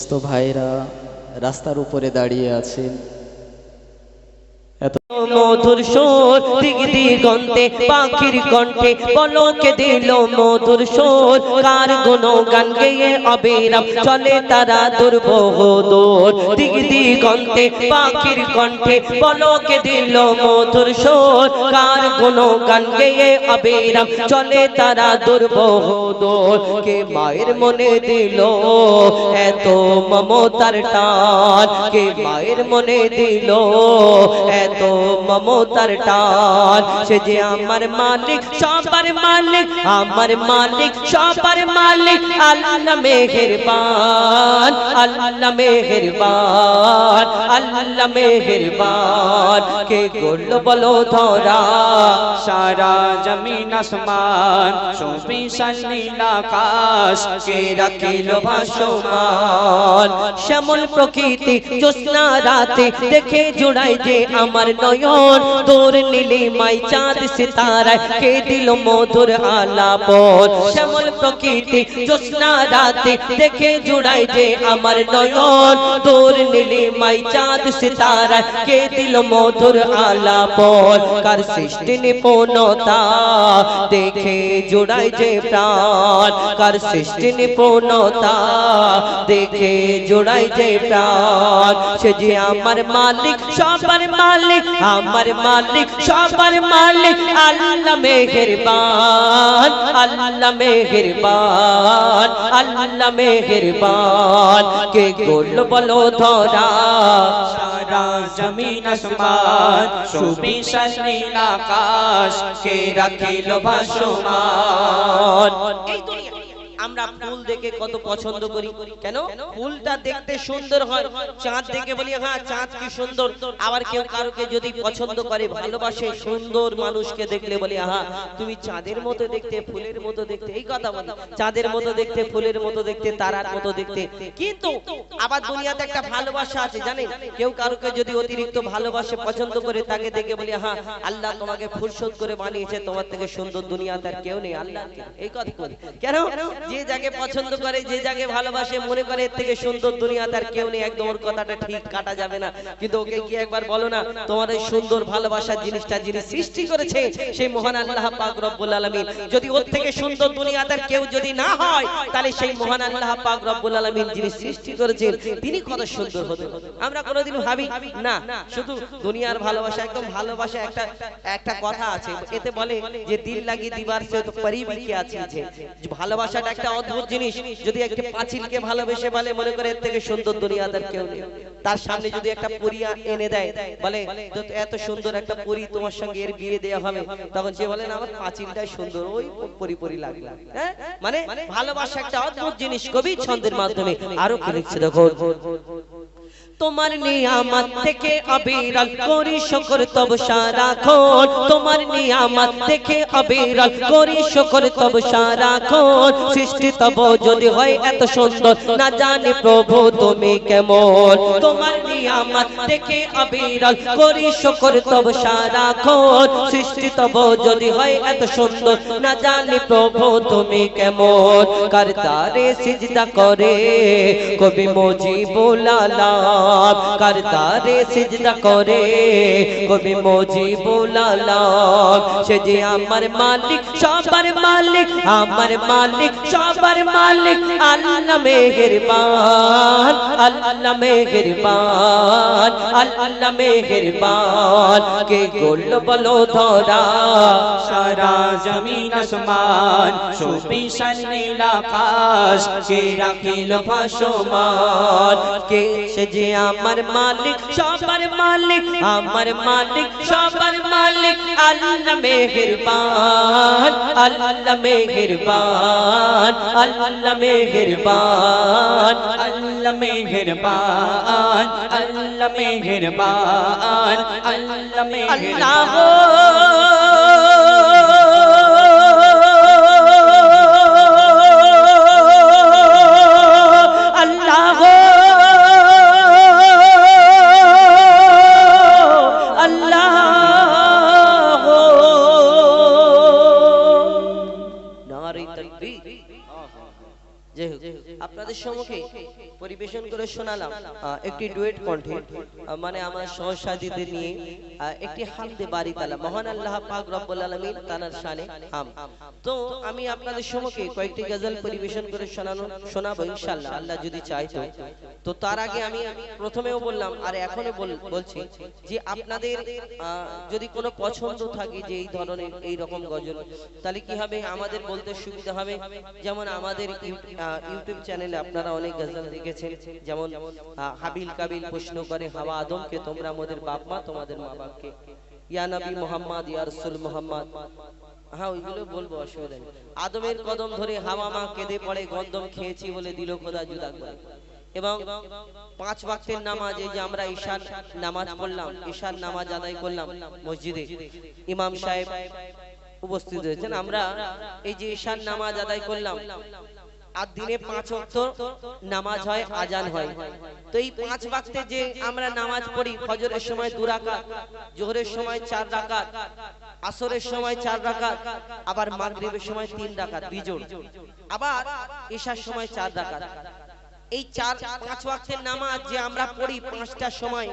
তো ভাইরা রাস্তার উপরে দাঁড়িয়ে আছেন, এত মধুর সুর দিক দিগন্তে পাখির কণ্ঠে পলকে দিল মধুর সুর কার গুণগান গেয়ে অবিরাম চলে তারা দুর্বহ দূর দিক দিগন্তে পাখির কণ্ঠে পলকে দিল মধুর সুর কার গুণগান গেয়ে অবিরাম চলে তারা দুর্বহ দূর কে মায়ের মনে দিল এত মমতার টান, কে মায়ের মনে দিল এত মমতার টান, সে যে আমার মালিক সবার মালিক, আমার মালিক সবার মালিক, আল্লাহ মেহেরবান, আল্লাহ মেহেরবান, আল্লাহ মেহেরবান। কে করল বলো ধরা সারা জমিন আসমান সুবিশাল নীল আকাশ কে রাখিল ভাসমান। শ্যামল প্রকৃতি জ্যোৎস্না রাতে দেখে জোড়াই যে আমার নয়ন, তোর নীলিমাই চাঁদ সিতারায় কে দিল মধুর আলাপন। শ্যামল প্রকৃতি জ্যোৎস্না রাতে দেখে জোড়াই যে আমার নয়ন, তোর নীলিমাই চাঁদ সিতারায় কে দিল মধুর আলাপন। কার সৃষ্টি নিপুণতা দেখে জোড়াই যে প্রাণ, কার সৃষ্টি নিপুণতা দেখে জোড়াই যে প্রাণ, সে যে আমার মালিক সবার মালিক, আমার মালিক সবার মালিক, আল্লাহ মেহেরবান, আল্লাহ মেহেরবান, আল্লাহ মেহেরবান। কে করল বলো ধরা সারা জমিন আসমান সুবিশাল নীল আকাশ কে রাখিল ভাসমান। এই দুনিয়া আমরা ফুল দেখে কত পছন্দ করি, কেন? ফুলটা দেখতে সুন্দর হয়, চাঁদ দেখে বলি হ্যাঁ চাঁদ কি সুন্দর। আবার কেউ কারোকে যদি পছন্দ করে ভালোবাসে, সুন্দর মানুষকে দেখলে বলি হ্যাঁ তুমি চাঁদের মতো দেখতে, ফুলের মতো দেখতে, এই কথা বলি চাঁদের মতো দেখতে, ফুলের মতো দেখতে, তারার মতো দেখতে। কিন্তু আবার দুনিয়াতে একটা ভালোবাসা আছে জানেন, কেউ কারোকে যদি অতিরিক্ত ভালোবাসে পছন্দ করে তাকে দেখে বলি হ্যাঁ আল্লাহ তোমাকে ফুরসত করে বানিয়েছে, তোমার থেকে সুন্দর দুনিয়াতে আর কেউ নেই আল্লাহ, এই কথা বলি। কেন? যে যাকে পছন্দ করে, যে যাকে ভালোবাসে, মনে করে এর থেকে সুন্দর দুনিয়াতে আর কেউ নেই। একদম ওর কথাটা ঠিক কাটা যাবে না, কিন্তু ওকে কি একবার বলো না তোমার এই সুন্দর ভালোবাসার জিনিসটা যিনি সৃষ্টি করেছে সেই মহান আল্লাহ পাক রব্বুল আলামিন, যদি ওর থেকে সুন্দর দুনিয়াতে আর কেউ যদি না হয়, তাহলে সেই মহান আল্লাহ পাক রব্বুল আলামিন যিনি সৃষ্টি করেছেন তিনি কত সুন্দর হতে। আমরা কোনোদিন ভাবি না, শুধু দুনিয়ার ভালোবাসা। একদম ভালোবাসা একটা একটা কথা আছে, এতে বলে যে দিল লাগি দিবার সে তো করিবি কে আছে। ভালোবাসাটা একটা অদ্ভুত জিনিস। যদি একটা পাঁচিলকে ভালোবেসে বলে মনে করে এর থেকে সুন্দর দুনিয়াতে আর কেউ নেই, তার সামনে যদি একটা পরী এনে দেয় বলে এত সুন্দর একটা পরী তোমার সঙ্গে এর বিয়ে দেওয়া হবে, তখন সে বলে না আমার পাঁচিলটাই সুন্দর, ওই পরী পরী লাগলো। হ্যাঁ, মানে ভালোবাসা একটা অদ্ভুত জিনিস। কবি ছন্দের মাধ্যমে আরো কি লিখছে দেখো, তোমার নিয়ামত থেকে অবিরল করি শুকর তব সারাক্ষণ, তোমার নিয়ামত থেকে অবিরল করি শুকর তব সারাক্ষণ। সৃষ্টি তব যদি হয় এত সুন্দর, না জানি প্রভু তুমি কেমন। তোমার নিয়ামত থেকে অবিরল করি শুকর তব সারাক্ষণ। সৃষ্টি তব যদি হয় এত সুন্দর, না জানি প্রভু তুমি কেমন। করতারে সিজদা করে কবি মুজিবুল আলাম, করতারে সিজদা করে কবি মুজিবুল আলাম। সে যে আমার মালিক সবার মালিক, আমার মালিক সবার মালিক, আল্লাহ মেহেরবান, আল্লাহ মেহেরবান, আল্লাহ মেহেরবান। কে করল বলো ধরা সারা জমিন আসমান সুবিশাল নীল আকাশ কে রাখিল ভাসমান। কে সে যে আমার মালিক সবার মালিক, আমার মালিক সবার মালিক, আল্লাহ মেহেরবান, আল্লাহ মেহেরবান, আল্লাহ মেহেরবান, আল্লাহ মেহেরবান, আল্লাহ মেহেরবান, আল্লাহ মেহেরবান। আপনাদের সম্মুখে পরিবেশন করে করে শোনালাম একটি ডুয়েট কণ্ঠে, মানে আমার সহসাদীদের নিয়ে একটি হামদে বাড়ি তালা, মহান আল্লাহ পাক রব্বুল আলামিন তানার শানে হাম। তো আমি আপনাদের সম্মুখে কয়েকটি গজল পরিবেশন করে শোনাবো ইনশাআল্লাহ, আল্লাহ যদি চায়। তো তার আগে আমি প্রথমেও বললাম আর এখনো বলছি যে আপনাদের যদি কোনো পছন্দ থাকে যে এই ধরনের এই রকম গজল, তাহলে কি হবে, আমাদের বলতে সুবিধা হবে। যেমন আমাদের ইউটিউব চ্যানেলে আপনারা অনেক গজল দেখেছেন, যেমন হাবিল কাবিল প্রশ্ন করে হাওয়া আদমকে, তোমরা আমাদের বাপ মা তোমাদের মা বাপকে, ইয়া নবী মোহাম্মদ ইয়া রাসূল মোহাম্মদ, হ্যাঁ ওইগুলো বলবো, অসুবিধা নেই। আদমের কদম ধরে হাওয়া মা কেঁদে পড়ে, গন্দম খেয়েছি বলে দিল খোদা জুদা করে। এবং 5 ওয়াক্তের নামাজ, এই যে আমরা ঈশার নামাজ পড়লাম, ঈশার নামাজ আদায় করলাম মসজিদে, ইমাম সাহেব উপস্থিত হয়েছেন, আমরা এই যে ঈশার নামাজ আদায় করলাম, আর দিনে 5 ওয়াক্ত নামাজ হয়, আজান হয়। তো এই 5 ওয়াক্তে যে আমরা নামাজ পড়ি, ফজরের সময় 2 রাকাত, জোহরের সময় 4 রাকাত, আসরের সময় 4 রাকাত, আবার মাগরিবের সময় 3 রাকাত বিজোড়, আবার ঈশার সময় 4 রাকাত। এই 5 ওয়াক্তের নামাজ যে আমরা পড়ি 5টা সময়,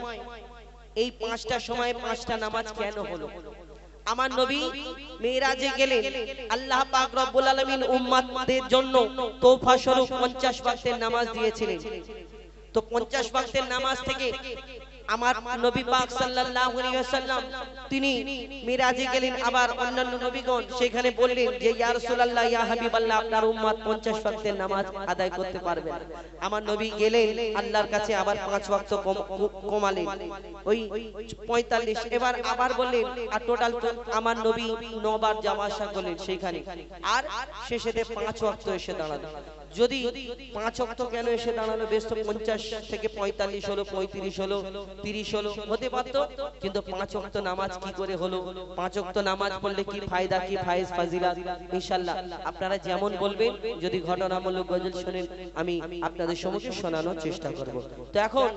এই 5টা সময় 5টা নামাজ কেন হলো? আমার নবী মেরাজে গেলেন, আল্লাহ পাক রব্বুল আলামিন উম্মতদের জন্য তোফা স্বরূপ 50 ওয়াক্তের নামাজ দিয়েছিলেন। তো 50 ওয়াক্তের নামাজ থেকে আমার নবী পাক সাল্লাল্লাহু আলাইহি ওয়াসাল্লাম তিনি মিরাজে গেলেন, আবার অন্যান্য নবীগণ সেখানে বললেন যে ইয়া রাসূলুল্লাহ ইয়া হাবিবাল্লাহ, আপনার উম্মত 50 ওয়াক্তের নামাজ আদায় করতে পারবে না। আমার নবী গেলেন আল্লাহর কাছে, আবার 5 ওয়াক্ত কমালেন, ওই 45। এবার আবার বললেন, আর টোটাল আমার নবী 9 বার জামা আসা করলেন সেখানে, আর শেষেতে 5 ওয়াক্ত এসে দাঁড়ালেন। যদি 5 ওয়াক্ত কেন এসে দাঁড়ালো? বেশ তো 50 থেকে 45 হলো, 35 হলো, 30 হলো, হতে পারতো, কিন্তু 5 ওয়াক্ত নামাজ কি করে হলো? 5 ওয়াক্ত নামাজ পড়লে কি ফায়দা, কি ফায়েজ ফাজিলাত, ইনশাআল্লাহ আপনারা যেমন বলবেন, যদি ঘটনামূলক গজল শুনেন আমি আপনাদের সম্মুখে শোনানোর চেষ্টা করব। তো এখন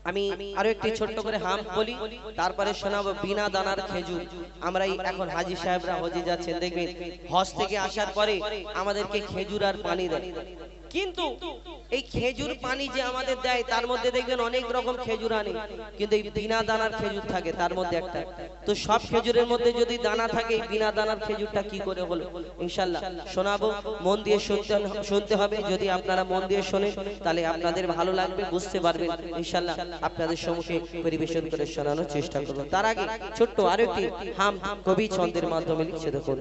আমি আরো একটি ছোট্ট করে হাম বলি, তারপরে শোনাবো বিনা দানার খেজুর। আমরা এখন হাজী সাহেবরা হজে যাচ্ছেন, দেখবেন হজ থেকে আসার পরে আমাদেরকে খেজুর আর পানি দেয়, কিন্তু এই খেজুর পানি যে আমাদের দেয় তার মধ্যে দেখবেন অনেক রকম খেজুর আনে, কিন্তু এই বিনা দানার খেজুর থাকে তার মধ্যে একটা। তো সব খেজুরের মধ্যে যদি দানা থাকে, এই বিনা দানার খেজুরটা কি করে হলো ইনশাআল্লাহ শোনাবো, মন দিয়ে শুনতে হবে। যদি আপনারা মন দিয়ে শোনেন তাহলে আপনাদের ভালো লাগবে, বুঝতে পারবেন ইনশাআল্লাহ। আপনাদের সম্মুখে পরিবেশন করে শোনানোর চেষ্টা করব। তার আগে ছোট্ট আরেকটি হাম কবি ছন্দের মাধ্যমে লিখছে, দেখুন।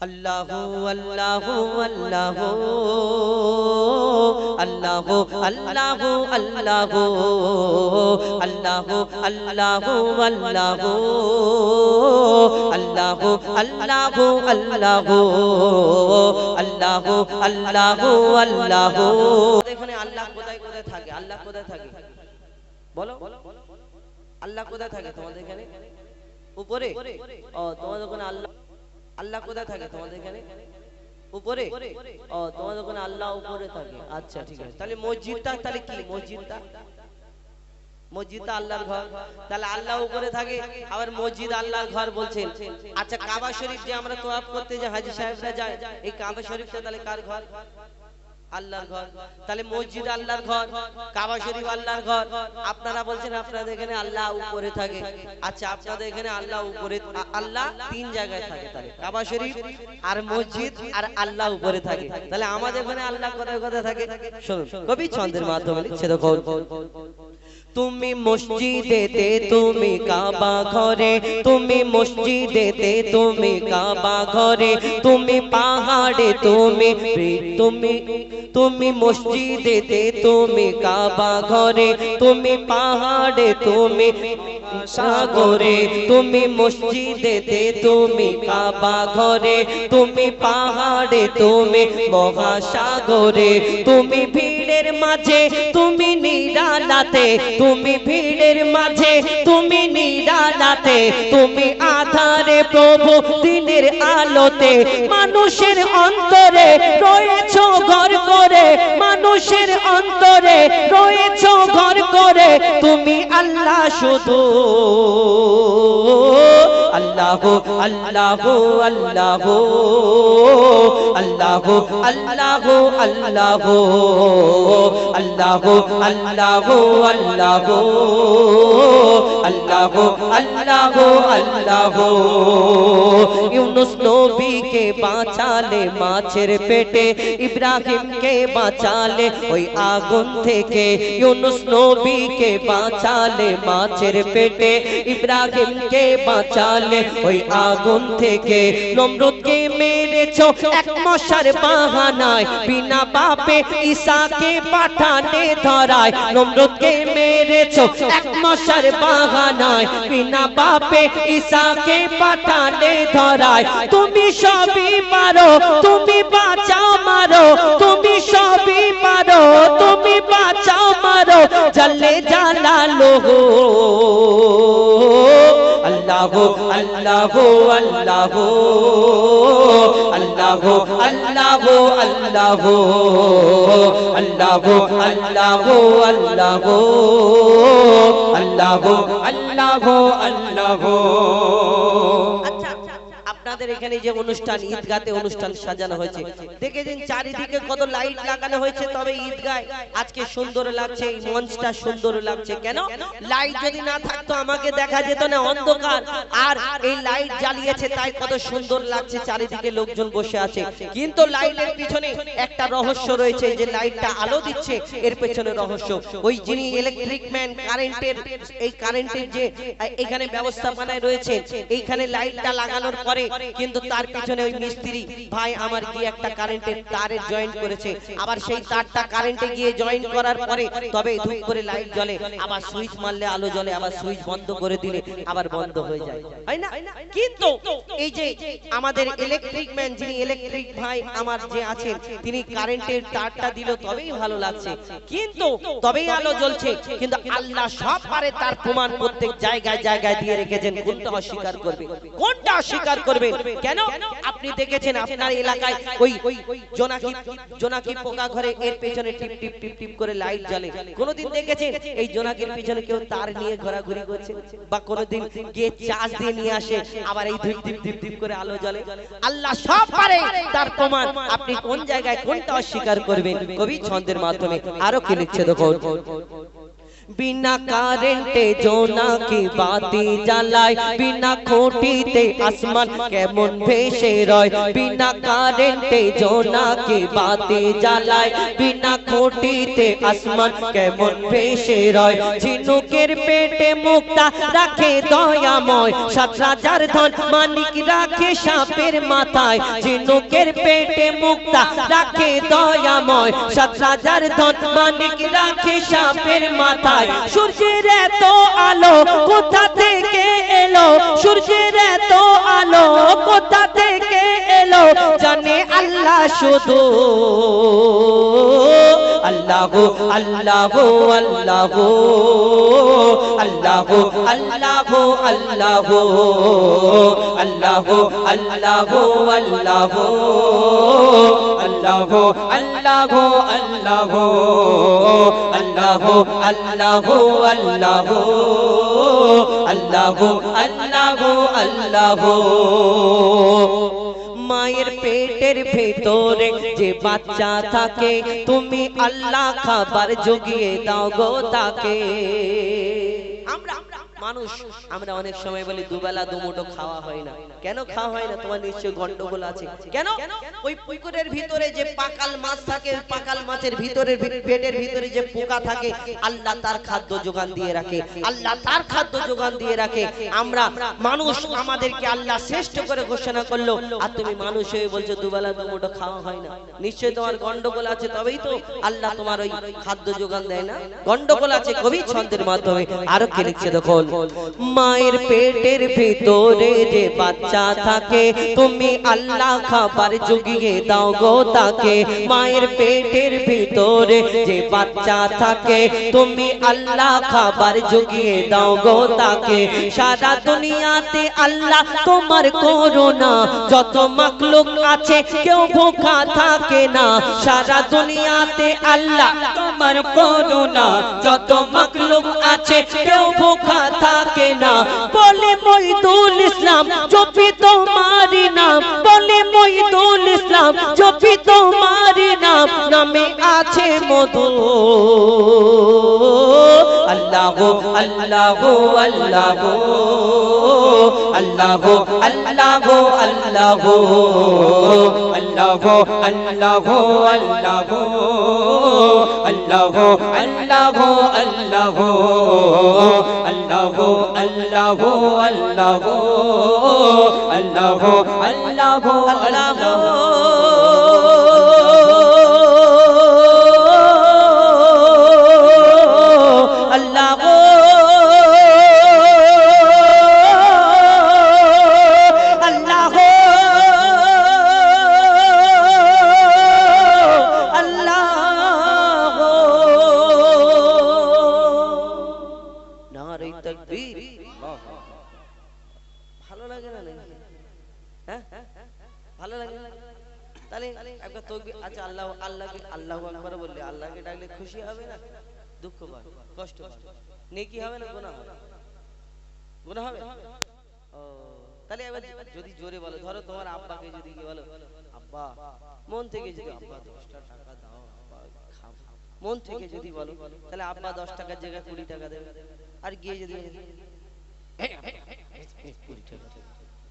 আল্লাহু আল্লাহু আল্লাহু আল্লাহু আল্লাহু আল্লাহু আল্লাহু আল্লাহু আল্লাহু আল্লাহু আল্লাহু আল্লাহু আল্লাহু আল্লাহু আল্লাহু। এখানে আল্লাহ কোথায় কোথায় থাকে? আল্লাহ কোথায় থাকে বলো? আল্লাহ কোথায় থাকে তোমাদের এখানে? উপরে? ও তোমাদের ওখানে আল্লাহ, আল্লাহ কোথায় থাকে তোমাদের এখানে? উপরে? ও তোমাদের ওখানে আল্লাহ উপরে থাকে, আচ্ছা ঠিক আছে। তাহলে মসজিদটা তাহলে কি? মসজিদটা আল্লাহর ঘর, তাহলে আল্লাহ উপরে থাকে, আবার মসজিদ আল্লাহর ঘর বলছেন। আচ্ছা কাবা শরীফ যে আমরা তওয়াফ করতে যে হাজী সাহেবরা যায়, এই কাবা শরীফটা তাহলে কার ঘর? আল্লাহর ঘর। তাহলে মসজিদ আল্লাহর ঘর, কাবা শরীফ আল্লাহর ঘর। আপনারা বলছেন আপনাদের এখানে আল্লাহ উপরে থাকে, আচ্ছা আপনাদের এখানে আল্লাহ উপরে, আল্লাহ 3 জায়গায় থাকে, তাহলে কাবা শরীফ আর মসজিদ আর আল্লাহ উপরে থাকে। তাহলে আমাদের এখানে আল্লাহ কোথায় কোথায় থাকে শুনুন, কবি ছন্দের মাধ্যমে লিখছে, দেখো। তুমি মসজিদেতে তুমি কাবা ঘরে, তুমি মসজিদেতে তুমি কাবা ঘরে, তুমি পাহাড়ে তুমি তুমি তুমি মসজিদেতে তুমি কাবা ঘরে, তুমি পাহাড়ে তুমি সাগরে, তুমি মসজিদেতে তুমি কাবা ঘরে, তুমি পাহাড়ে তুমি মহাসাগরে, তুমি ভিড়ের মাঝে তুমি নিরালাতে, তুমি ভিড়ের মাঝে তুমি নিরালাতে, তুমি আধারে প্রভু দিনের আলোতে, মানুষের অন্তরে রয়েছো ঘর করে, মানুষের অন্তরে রয়েছো ঘর করে, তুমি আল্লাহ শুধু আল্লাহ আল্লাহ আল্লাহ আল্লাহ আল্লাহ আল্লাহ আল্লাহ আল্লাহ আল্লাহ আল্লাহ আল্লাহ আল্লাহ ইউনুস নবীকে বাঁচালে মাছের পেটে ইব্রাহিমকে বাঁচালে ওই আগুন থেকে ইউনুস নবীকে বাঁচালে মাছের পেটে ইব্রাহিমকে বাঁচালে ওই আগুন থেকে নমরুদকে মেরেছো এক মশার বাহানায় বিনা বাপে ঈসাকে পাঠানে ধরায় নমরুদকে মেরেছো এক মশার বাহানায় বিনা বাপে ঈসাকে পাঠানে ধরায় তুমি সবই পারো তুমি বাঁচাও মারো তুমি সবই পারো তুমি বাঁচাও মারো জাল্লে জালালো আল্লাহ আল্লাহ আল্লাহ আল্লাহ আল্লাহ আল্লাহ আল্লাহ আল্লাহ আল্লাহ আল্লাহ আল্লাহ আল্লাহ। আপনাদের এখানে যে অনুষ্ঠান ঈদগাতে অনুষ্ঠান সাজানো হয়েছে দেখেছেন চারিদিকে কত লাইট লাগানো হয়েছে, তবে ঈদগায় আজকে সুন্দর লাগছে, এই মঞ্চটা সুন্দর লাগছে। কেন? লাইট যদি না থাকতো আমাকে দেখা যেত না, অন্ধকার, আর এই লাইট জ্বালিয়েছে তাই কত সুন্দর লাগছে, চারিদিকে লোকজন বসে আছে। কিন্তু লাইটের পিছনে একটা রহস্য রয়েছে, যে লাইটটা আলো দিচ্ছে এর পেছনে রহস্য। ওই যিনি ইলেকট্রিক ম্যান, কারেন্টের এই কারেন্টের যে এখানে ব্যবস্থাপনায় রয়েছে, এইখানে লাইটটা লাগানোর পরে কিন্তু তার পিছনে ওই মিস্ত্রি ভাই আমার গিয়ে একটা কারেন্টের তারে জয়েন্ট করেছে, আবার সেই তারটা কারেন্টে গিয়ে জয়েন্ট করার পরে তবে ধূপ করে লাইট জ্বলে, আবার সুইচ মারলে আলো জ্বলে, আবার সুইচ বন্ধ করে দিলে আবার বন্ধ হয়ে যায়, তাই না? কিন্তু এই যে আমাদের ইলেকট্রিক ম্যান, যিনি ইলেকট্রিক ভাই আমার যে আছেন, তিনি কারেন্টের তারটা দিল তবেই ভালো লাগছে, কিন্তু তবেই আলো জ্বলছে। কিন্তু আল্লাহ সব পারে, তার প্রমাণ প্রত্যেক জায়গায় জায়গায় দিয়ে রেখেছেন। কোনটা অস্বীকার করবে? কোনটা অস্বীকার করবে? কেন? আপনি দেখেছেন আপনার এলাকায় ওই জোনাকি পোকা ঘরে এর পেছনে টিপ টিপ টিপ টিপ করে লাইট জ্বলে। কোনদিন দেখেছেন এই জোনাকির পিছনে কেউ তার নিয়ে ঘোরাঘুরি করছে? বা কোনদিন গিয়ে চার্জ দিয়ে নিয়ে আসে আবার এই টিপ টিপ টিপ টিপ করে আলো জ্বলে? আল্লাহ সব পারে, তার প্রমাণ আপনি কোন জায়গায় কোনটা অস্বীকার করবেন? কবি ছন্দের মাধ্যমে আরো কি লিখছে দেখো। बिना कारेंटे जोनाकी बाती जलाय बिना खोटीते आसमान केमन भेसे रय बिना कारेंटे जोनाकी बाती जलाय बिना खोटीते आसमान केमन भेसे रय झिनुकेर पेटे मुक्ता राखे दयामय 7,000 धन मानिक राखे सापेर माथाय झिनुकेर पेटे मुक्ता राखे दयामय 7,000 धन मानिक राखे सापेर माथाय সূর্যের এত আলো কোথা থেকে এলো সূর্যের এত আলো কোথা থেকে এলো জানে আল্লাহ শুধু আল্লাহ আল্লাহ আল্লাহ আল্লাহ আল্লাহ আল্লাহ আল্লাহ আল্লাহ আল্লাহ আল্লাহ আল্লাহ আল্লাহ আল্লাহ আল্লাহ আল্লাহ আল্লাহ আল্লাহ আল্লাহ মায়ের পেটের ভেতরে যে বাচ্চা থাকে তুমি আল্লাহ খাবার জুগিয়ে দাও গো তাকে। আমরা মানুষ আমরা অনেক সময় বলি দুবেলা দুমুঠো খাওয়া হয় না। কেন খাওয়া হয় না? তোমার নিশ্চয় গন্ডগোল আছে। কেন? ওই পুকুরের ভিতরে যে পাকাল মাছ থাকে, পাকাল মাছের ভিতরে পেটের ভিতরে যে পোকা থাকে, আল্লাহ তার খাদ্য যোগান দিয়ে রাখে, আল্লাহ তার খাদ্য যোগান দিয়ে রাখে। আমরা মানুষ, আমাদেরকে আল্লাহ শ্রেষ্ঠ করে ঘোষণা করলো, আর তুমি মানুষ হয়ে বলছো দুবেলা দুমুঠো খাওয়া হয় না। নিশ্চয় তোমার গন্ডগোল আছে, তবেই তো আল্লাহ তোমার ওই খাদ্য যোগান দেয় না। গন্ডগোল আছে। কবি ছন্দের মাধ্যমে আরো কি লিখছে দেখো। মায়ের পেটের ভিতরে যে বাচ্চা থাকে তুমি আল্লাহ খাবার জুগিয়ে দাও গো তাকে। মায়ের পেটের ভিতরে যে বাচ্চা থাকে তুমি আল্লাহ খাবার জুগিয়ে দাও গো তাকে। সারা দুনিয়াতে আল্লাহ তোমার করুণা, যত মাখলুক আছে কেউ ভোখা থাকে না। সারা দুনিয়াতে আল্লাহ তোমার করুণা, যত মাখলুক আছে কেউ ভোখা থাকে থাকে না বলে মইদুল ইসলাম জপি তোমারি নাম বলে মইদুল ইসলাম জপি তোমারি নাম নামে আছে মধু আল্লাহ আল্লাহ আল্লাহ আল্লাহ আল্লাহ আল্লাহ আল্লাহ আল্লাহ আল্লাহ আল্লাহ আল্লাহ আল্লাহ আল্লাহ আল্লাহ আল্লাহ আল্লাহ আল্লাহ আল্লাহ ভালো লাগে না নাকি? হ্যাঁ ভালো লাগে। তাহলে একবার তাকবীর, আচ্ছা আল্লাহ আল্লাহকে আল্লাহু আকবার বললে আল্লাহকে ডাকলে খুশি হবে না দুঃখ পাবে কষ্ট পাবে নেকি হবে না গুনাহ হবে? গুনাহ হবে। ও তাহলে এবার যদি জোরে বলো, ধরো তোমার আব্বাকে যদি কি বলো আব্বা, মন থেকে যদি আব্বা 10টা টাকা দাও আব্বা খাবো, মন থেকে যদি বলো তাহলে আব্বা 10 টাকার জায়গায় 20 টাকা দেবে। আর গিয়ে যদি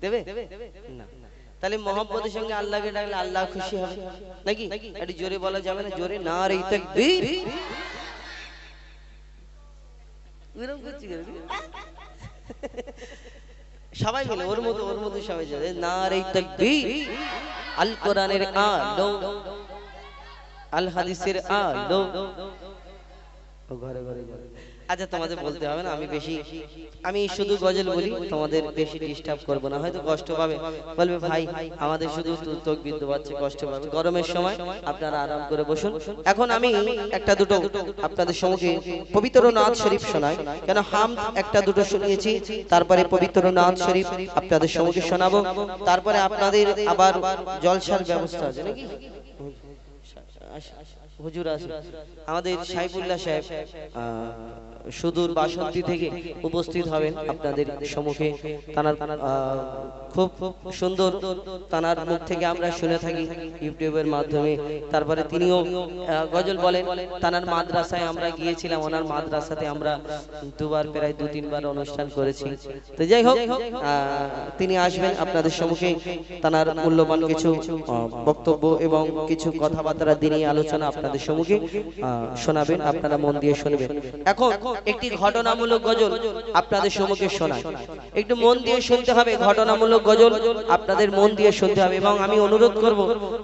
দেবে না, তাহলে মহব্বতের সঙ্গে আল্লাহকে ডাকলে আল্লাহ খুশি হবে নাকি? একটু জোরে বলা যাবে না? জোরে নারে তাকবীর। সবাই মিলে ওর মতো সবাই যাবে নারে তাকবীর। আল কোরআনের আলো, আল হাদিসের আলো। ঘরে ঘরে আচ্ছা তোমাদের বলতে হবে না, আমি শুধু গজল বলি, তোমাদের বেশি ডিস্টার্ব করব না, হয়তো কষ্ট পাবে, বলবে ভাই আমাদের শুধু তাকবীর দেওয়াচ্ছে কষ্ট পাবে। গরমের সময় আপনারা আরাম করে বসুন। এখন আমি একটা দুটো আপনাদের সম্মুখে পবিত্র নাত শরীফ শোনাই, কেন হাম একটা দুটো শুনিয়েছি, তারপরে পবিত্র নাত শরীফ আপনাদের সম্মুখে শোনাবো, তারপরে আপনাদের আবার জলসার ব্যবস্থা আছে নাকি? হুজুর আছে আমাদের সাইফুল্লাহ সাহেব, সুদূর বাসন্তী থেকে উপস্থিত হবেন আপনাদের সম্মুখে। তানার খুব সুন্দর, তানার মুখ থেকে আমরা শুনে থাকি ইউটিউবের মাধ্যমে। তারপরে তিনিও গজল বলেন। তানার মাদ্রাসায় আমরা গিয়েছিলাম, ওনার মাদ্রাসাতে আমরা দুবার প্রায় 2-3 বার অনুষ্ঠান করেছি। তো যাই হোক, তিনি আসবেন আপনাদের সম্মুখে, তানার মূল্যবান কিছু বক্তব্য এবং কিছু কথাবার্তা দিনই আলোচনা আপনাদের সম্মুখে শোনাবেন, আপনারা মন দিয়ে শুনবেন। এখন একটি ঘটনামূলক গজল আপনাদের সম্মুখে শোনাই, একটু মন দিয়ে শুনতে হবে। ঘটনামূলক গজল আপনাদের মন দিয়ে শুনতে হবে। এবং আমি অনুরোধ করব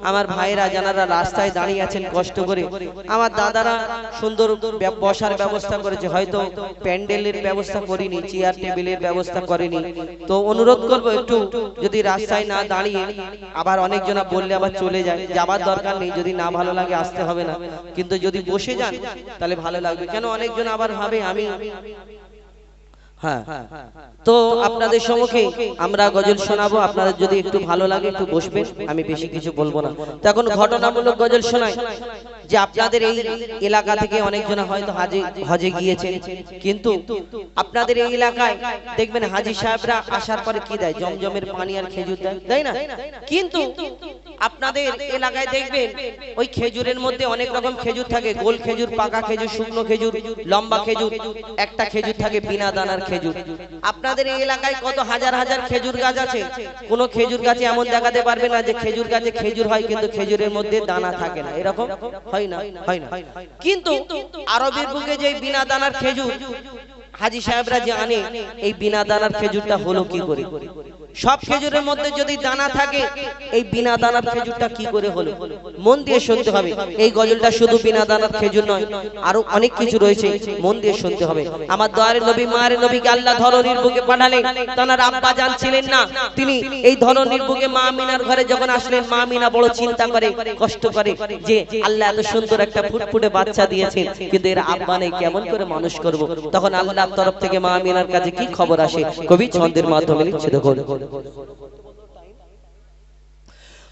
আমার ভাইরা যারা রাস্তায় দাঁড়িয়ে আছেন কষ্ট করে, আমার দাদারা সুন্দর বসার ব্যবস্থা করেছে, হয়তো প্যান্ডেলের ব্যবস্থা করিনি, চেয়ার টেবিলের ব্যবস্থা করেনি, তো অনুরোধ করব একটু যদি রাস্তায় না দাঁড়িয়ে, আবার অনেকজনা বললে আবার চলে যায়, যাবার দরকার নেই, যদি না ভালো লাগে আসতে হবে না, কিন্তু যদি বসে যান তাহলে ভালো লাগবে। কেন অনেকজন আবার ভাবে আমি হ্যাঁ। তো আপনাদের সম্মুখে আমরা গজল শোনাবো, আপনাদের যদি একটু ভালো লাগে একটু বসবেন, আমি বেশি কিছু বলবো না। তো এখন ঘটনামূলক গজল শোনাই যে আপনাদের এই এলাকা থেকে অনেকজন হয়তো হজে গিয়েছেন, কিন্তু আপনাদের এই এলাকায় দেখবেন হাজী সাহেবরা আসার পরে কি দেয়? জমজমের পানি আর খেজুর দেয়, তাই না? কিন্তু আপনাদের এলাকায় দেখবেন ওই খেজুরের মধ্যে অনেক রকম খেজুর থাকে, গোল খেজুর, পাকা খেজুর, শুকনো খেজুর, লম্বা খেজুর, একটা খেজুর থাকে বিনা দানার খেজুর। আপনাদের এই এলাকায় কত হাজার হাজার খেজুর গাছ আছে, কোন খেজুর গাছে এমন দেখাতে পারবে না যে খেজুর গাছে খেজুর হয় কিন্তু খেজুরের মধ্যে দানা থাকে না, এরকম হয় না, হয় না। কিন্তু আরবের বুকে যে বিনা দানার খেজুর হাজী সাহেবরা যে আনে, এই বিনা দানার খেজুরটা হলো কি করে? সব খেজুরের মধ্যে যদি দানা থাকে, এই বিনা দানার খেজুরটা কি করে হলো? মন দিয়ে শুনতে হবে। এই গজলটা শুধু বিনা দানার খেজুর নয়, আরো অনেক কিছু রয়েছে, মন দিয়ে শুনতে হবে। আমার দয়ার নবী মায়ের নবীকে আল্লাহ ধরনীর বুকে পাঠালেন, তার আব্বা জান ছিলেন না, তিনি এই ধরনীর বুকে মা আমিনার ঘরে যখন আসলেন, মা আমিনা বড় চিন্তা করে, কষ্ট করে যে আল্লাহ এত সুন্দর একটা ফুটফুটে বাচ্চা দিয়েছেন, কিন্তু এর আব্বা নেই, কেমন করে মানুষ করব? তখন আল্লাহর তরফ থেকে মা আমিনার কাছে কি খবর আসে? কবি ছন্দের মাধ্যমে লিখছে, দেখুন।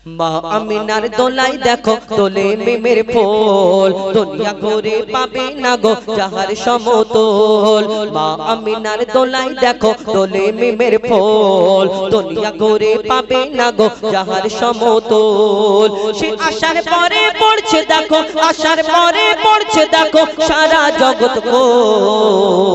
মা আমিনার দোলাই দেখো তোলে মিমের ফুল দুনিয়া ঘুরে পাবে না গো যাহার সমতল মা আমিনার দোলাই দেখো তোলে মিমের ফুল দুনিয়া ঘুরে পাবে না গো যাহার সমতল সে আসার পরে পড়ছে দেখো আসার পরে পড়ছে দেখো সারা জগৎ কোল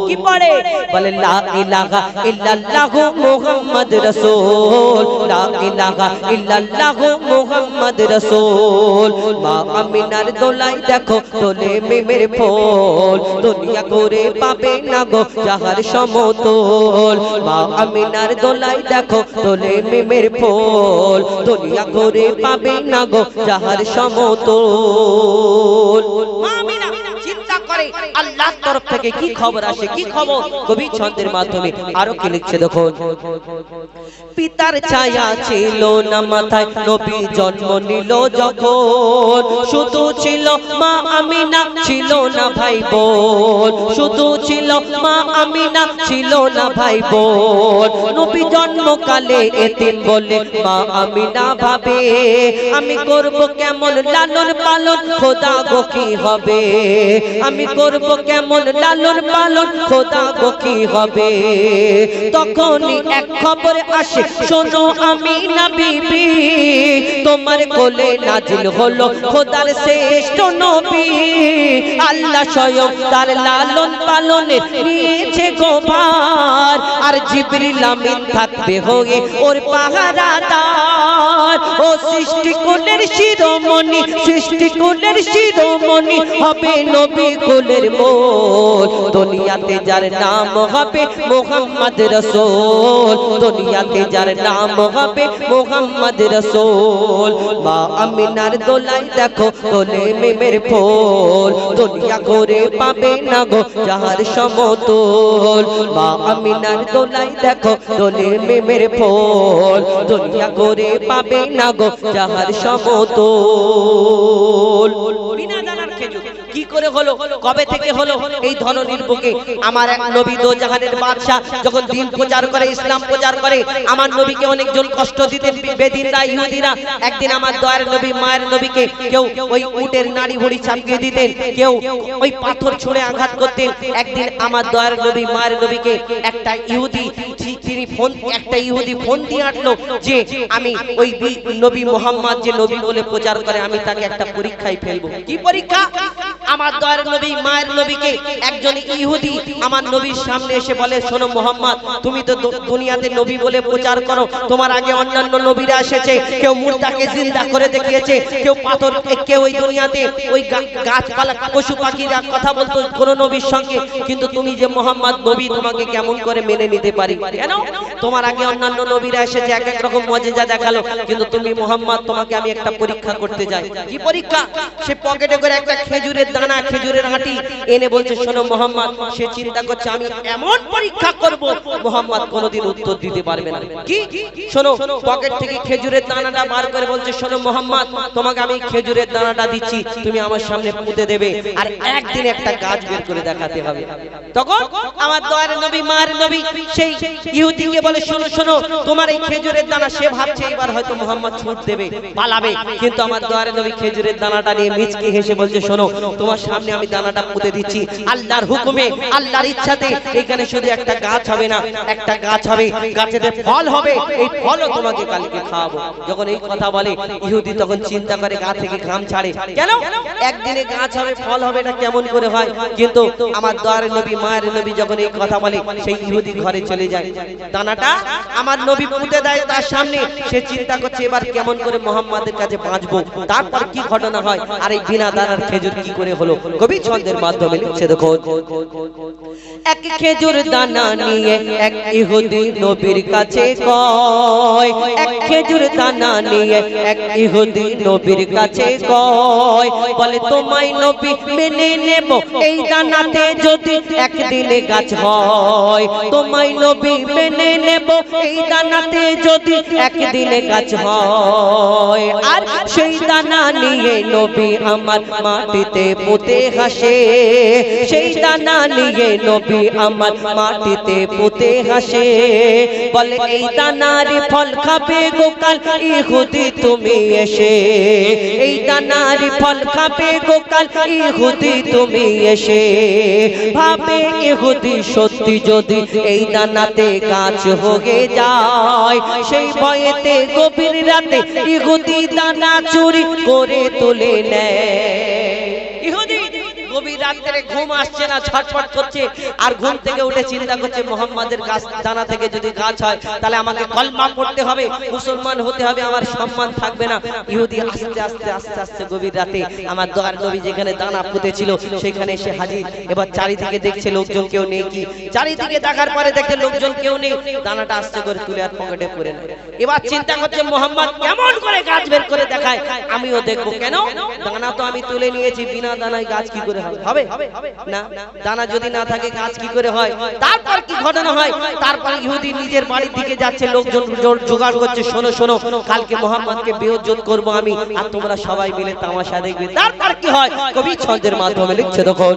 কি পড়ে বলে লা ইলাহা ইল্লাল্লাহু মুহাম্মদ রাসূল লা ইলাহা ইল্লাল্লাহু মুহাম্মদ রাসূল মা আমিনার দোলাই দেখো তোলে মিমের ফুল দুনিয়া ঘুরে পাবে না গো যাহার সমতল মা আমিনার দোলাই দেখো তোলে মিমের ফুল দুনিয়া ঘুরে পাবে না গো যাহার সমতল মা আমিনা চিন্তা করে আল্লাহর তরফ থেকে কি খবর আসে কি খবর কবি ছন্দের মাধ্যমে আরো কি লিখছে দেখো পিতার ছায়া ছিল না মাথায় নবী জন্ম নিল যখন শুধু ছিল মা আমিনা ছিল না ভাই বোন শুধু ছিল মা আমিনা ছিল না ভাই বোন নবী জন্মকালে এতিম বলে মা আমিনা ভাবে আমি করব কেমন লালন পালন খোদা গো কি হবে আমি করব কেমন লালন পালন খোদা গো কি হবে তখনই এক খবর আসে শোনো আমিনা বিবি তোমার কোলে নাজিল হলো খোদার শ্রেষ্ঠ নবী আল্লাহ স্বয়ং তার লালন পালনে নিয়েছে গোভার আর জিবরিল আমিন থাকবে হয়ে ওর পাহারাদার ও সৃষ্টি কোলের শিরোমণি সৃষ্টি কোলের শিরোমণি হবে নবী কোলের মোল দুনিয়াতে যার নাম হবে মুহাম্মদ রাসূল দুনিয়াতে যার নাম হবে মুহাম্মদ রাসূল মা আমিনার দোলাই দেখো তোলে মিমের ফুল দুনিয়া ঘুরে পাবে না গো যাহার সমতল মা আমিনার দোলাই দেখো তোলে মিমের ফুল দুনিয়া ঘুরে পাবে না গো যাহার সমতল বিনা জানার খেজুর কি করে হলো কবে থেকে হলো এই ধরনের বুকে আমার এক নবী দো জাহানের বাদশা যখন দিন প্রচার করে ইসলাম প্রচার করে আমার নবীকে অনেকজন কষ্ট দিতেন বেদিনরা ইহুদিরা একদিন আমার দয়ার নবী মায়ের নবীকে কেউ ওই উটের নাড়ি ভুঁড়ি চাপিয়ে দিতেন কেউ ওই পাথর ছুঁড়ে আঘাত করতেন একদিন আমার দয়ার নবী মায়ের নবীকে একটা ইহুদি ফোন দিয়ে আটলো যে আমি ওই নবী মুহাম্মদ যে নবী বলে প্রচার করে আমি তাকে একটা পরীক্ষায় ফেলবো কি পরীক্ষা আমার দয়ার নবী মায়ের নবীকে একজন ইহুদি আমার নবীর সামনে এসে বলে শোনো মুহাম্মদ তুমি তো দুনিয়াতে নবী বলে প্রচার করো তোমার আগে অন্যান্য নবীরা এসেছে কেউ মুর্দাকে জিন্দা করে দেখিয়েছে কেউ পাথর কেউ ওই দুনিয়াতে ওই গাছপালা পশু পাখিরা কথা বলতো কোন নবীর সঙ্গে কিন্তু তুমি যে মুহাম্মদ নবী তোমাকে কেমন করে মেনে নিতে পারি কেন তোমার আগে অন্যান্য নবীরা এসেছে এক এক রকম মুজিজা দেখালো কিন্তু তুমি মুহাম্মদ তোমাকে আমি একটা পরীক্ষা করতে যাই কি পরীক্ষা সে পকেটে করে একটা খেজুরের দানা খেজুরের আঁটি এনে বলছে শোনো মুহাম্মদ সে চিন্তা করছে আমি এমন পরীক্ষা করব মুহাম্মদ কোনোদিন উত্তর দিতে পারবে না কি শোনো পকেট থেকে খেজুরের দানাটা বার করে বলছে শোনো মুহাম্মদ তোমাকে আমি খেজুরের দানাটা দিচ্ছি তুমি আমার সামনে পুঁতে দেবে আর একদিন একটা গাছ বের করে দেখাতে হবে তখন আমার দয়ার নবী মায়ের নবী সেই ইহুদিকে বলে শোনো শোনো তোমার এই খেজুরের দানা সে ভাবছে এবার হয়তো মুহাম্মদ ছুট দেবে পালাবে কিন্তু আমার দয়ার নবী খেজুরের দানাটা নিয়ে মিচকে হেসে বলছে শোনো তোমার সামনে আমি দানাটা পুঁতে দিচ্ছি আল্লাহর হুকুমে আল্লাহর ইচ্ছাতে এখানে শুধু একটা গাছ হবে না একটা গাছ হবে গাছেতে ফল হবে এই ফলও তোমাকে কালকে খাওয়াবো যখন এই কথা বলে ইহুদি তখন চিন্তা করে গা থেকে ঘাম ছাড়ে কেন একদিনে গাছ হবে ফল হবে না কেমন করে হয় কিন্তু আমার দয়ার নবী মায়ের নবী যখন এই কথা বলে সেই ইহুদি ঘরে চলে যায় দানাটা আমার নবী পুঁতে দেয় তার সামনে সে চিন্তা করছে এবার কেমন করে মুহাম্মাদের কাছে বাঁচবো তারপর কি ঘটনা হয় আর এই বিনা দানার খেজুর কি করে হলো কবি ছন্দের মাধ্যমে লিখছে দেখো এক খেজুর দানা নিয়ে এক ইহুদি নবীর কাছে কয় এক খেজুর দানা নিয়ে এক ইহুদি নবীর কাছে কয় বলে তোমায় নবী মেনে নেব এই দানাতে যদি একদিনে গাছ হয় তোমায় নবী মেনে নেব এই দানাতে যদি একদিনে গাছ হয়। আর সেই দানা নিয়ে নবী আমার মাটিতে পুঁতে হাসে, সেই দানা নিয়ে নবী আমার মাটিতে পুঁতে হাসে। বলে এই দানার ফল খাবে গোকাল ইহুদি তুমি এসে, এই দানার ফল খাবে গোকাল ইহুদি তুমি এসে। ভাবে ইহুদি সত্যি যদি এই দানাতে গাছ হয়ে যায়, সেই ভয়েতে গভীর রাতে ইহুদি দানা চুরি করে তুলে নেয়। ইহুদি গভীর রাত্রে ঘুম আসছে না, ছটফট করছে, আর ঘুম থেকে উঠে চিন্তা করছে মোহাম্মদের গাছ দানা থেকে যদি গাছ হয় তাহলে আমাকে কলমা পড়তে হবে, মুসলমান হতে হবে, আমার সম্মান থাকবে না। ইহুদি আস্তে আস্তে আস্তে আস্তে গভীর রাতে আমার দয়ার নবী যেখানে দানা পুঁতেছিল সেখানে এসে হাজির। এবার চারিদিকে দেখছে লোকজন কেউ নেই, কি চারিদিকে দেখার পরে দেখে লোকজন কেউ নেই, দানাটা আস্তে করে তুলে আর পকেটে পরে নেয়। এবার চিন্তা করছে মোহাম্মদ কেমন করে গাছ বের করে দেখায়, আমিও দেখবো। কেন, দানা তো আমি তুলে নিয়েছি, বিনা দানায় গাছ কি করে হবে? না, দানা যদি না থাকে গাছ কি করে হয়? তারপর কি ঘটনা হয়? তারপর ইহুদি নিজের বাড়ির দিকে যাচ্ছে, লোকজন জোগাড় করছে, শোনো শোনো কালকে মোহাম্মদকে বেইজ্জত করব আমি, আর তোমরা সবাই মিলে তামাশা দেখবে। তারপর কি হয় কবি ছন্দের মাধ্যমে লিখছে, দেখো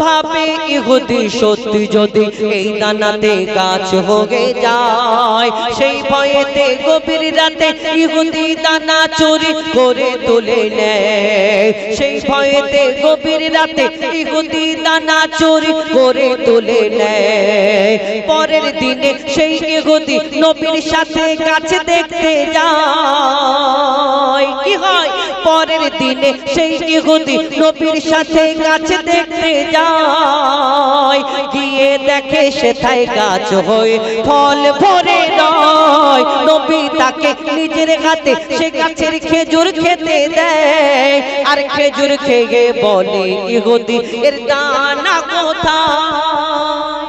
ভাবে ইহুদি সত্যি যদি এই দানাতে গাছ হয়ে যায়, সেই ভয়েতে গভীর রাতে ইহুদি দানা চুরি করে তুলে নেয়, সেই ভয়েতে গভীর রাতে ইহুদি দানা চুরি করে তুলে নেয়। পরের দিনে সেই ইহুদি নবীর সাথে গাছ দেখতে যায়। কি হয়? পরের দিনে সেই ইহুদি নবীর সাথে গাছ দেখতে যায়, গিয়ে দেখে সেথায় গাছ হয়ে ফল ভরে নয়। নবী তাকে নিজের হাতে সে গাছের খেজুর খেতে দেয়, আর খেজুর খেয়ে বলে ইহুদি এর দানা কোথায়?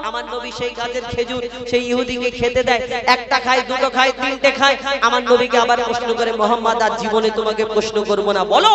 আমার নবী সেই গাছের খেজুর সেই ইহুদিকে খেতে দেয়, একটা খায়, দুটো খায়, তিনটে খায়। আমার নবীকে আবার প্রশ্ন করে, মোহাম্মদ আর জীবনে তোমাকে প্রশ্ন করব না, বলো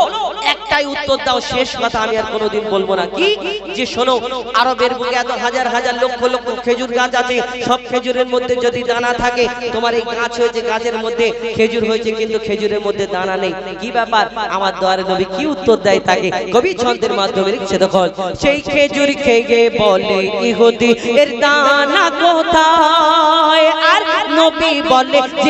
একটাই উত্তর দাও, শেষ কথা আমি আর কোনোদিন বলবো না। কি? যে শোনো আরবের বুকে এত হাজার হাজার লক্ষ লক্ষ খেজুর গাছ আছে, সব খেজুরের মধ্যে যদি দানা থাকে, তোমার এই গাছ হয়েছে, গাছের মধ্যে খেজুর হয়েছে, কিন্তু খেজুরের মধ্যে দানা নেই, কি ব্যাপার? আমার দয়ার নবী কি উত্তর দেয় তাকে? কবি ছন্দের মাধ্যমে লিখছে, দেখো সেই খেজুর খেয়ে বলে ইহুদি এর দানা কোথায়? আর নবী বলে যে